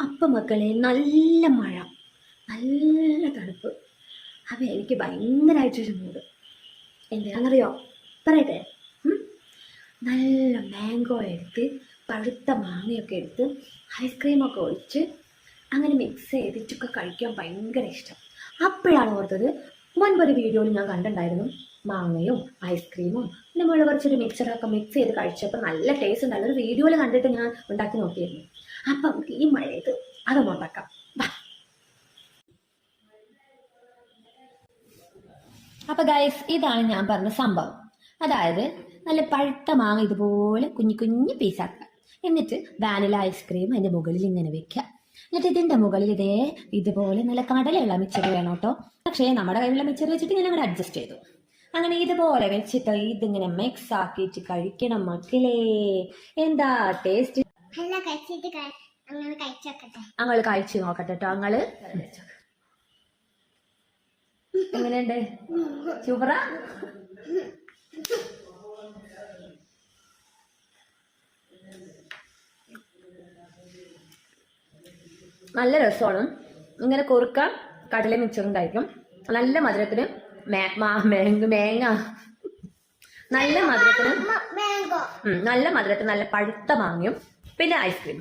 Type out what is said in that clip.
അപ്പം മക്കളെ നല്ല മഴ, നല്ല തണുപ്പ്. അപ്പം എനിക്ക് ഭയങ്കരമായിട്ടൊരു മൂഡ്. എന്തിനാണെന്നറിയോ? പറയട്ടെ. നല്ല മാംഗോ എടുത്ത്, പഴുത്ത മാങ്ങയൊക്കെ എടുത്ത്, ഐസ്ക്രീമൊക്കെ ഒഴിച്ച് അങ്ങനെ മിക്സ് ചെയ്തിട്ടൊക്കെ കഴിക്കാൻ ഭയങ്കര ഇഷ്ടം. അപ്പോഴാണ് ഓർത്തത്, മുൻപൊരു വീഡിയോയിൽ ഞാൻ കണ്ടിട്ടുണ്ടായിരുന്നു മാങ്ങയും ഐസ്ക്രീമും പിന്നെ മുകളിൽ കുറച്ചൊരു മിക്സറൊക്കെ മിക്സ് ചെയ്ത് കഴിച്ചപ്പോൾ നല്ല ടേസ്റ്റ് ഉണ്ടായിരുന്നു. ഒരു വീഡിയോയിൽ കണ്ടിട്ട് ഞാൻ ഉണ്ടാക്കി നോക്കിയിരുന്നു. അപ്പം ഈ മഴയത്ത് അതൊന്നും ഉണ്ടാക്കാം. അപ്പം ഗൈസ്, ഇതാണ് ഞാൻ പറഞ്ഞ സംഭവം. അതായത് നല്ല പഴുത്ത മാങ്ങ ഇതുപോലെ കുഞ്ഞു കുഞ്ഞു പീസാക്കുക. എന്നിട്ട് വാനില ഐസ്ക്രീം അതിൻ്റെ മുകളിൽ ഇങ്ങനെ വെക്കുക. എന്നിട്ട് ഇതിൻ്റെ മുകളിൽ ഇതുപോലെ നല്ല കടലയുള്ള മിച്ചർ വേണം കേട്ടോ. പക്ഷേ നമ്മുടെ കയ്യിലുള്ള മിച്ചർ വെച്ചിട്ട് ഞാൻ അങ്ങനെ അഡ്ജസ്റ്റ് ചെയ്തു. അങ്ങനെ ഇതുപോലെ വെച്ചിട്ട് ഇതിങ്ങനെ മിക്സ് ആക്കിയിട്ട് കഴിക്കണം മക്കളെ. എന്താ ടേസ്റ്റ്! ഞങ്ങൾ കഴിച്ചു നോക്കട്ടെ കേട്ടോ. ഞങ്ങള് എങ്ങനെയുണ്ട്? സൂപ്പറാ. നല്ല രസമാണ്. ഇങ്ങനെ കുറുക്കാൻ കടല മിച്ചറും കഴിക്കും. നല്ല മധുരത്തിന് മേങ്ങ നല്ല മധുരത്തിന് നല്ല പഴുത്ത മാങ്ങയും പിന്നെ ഐസ്ക്രീം.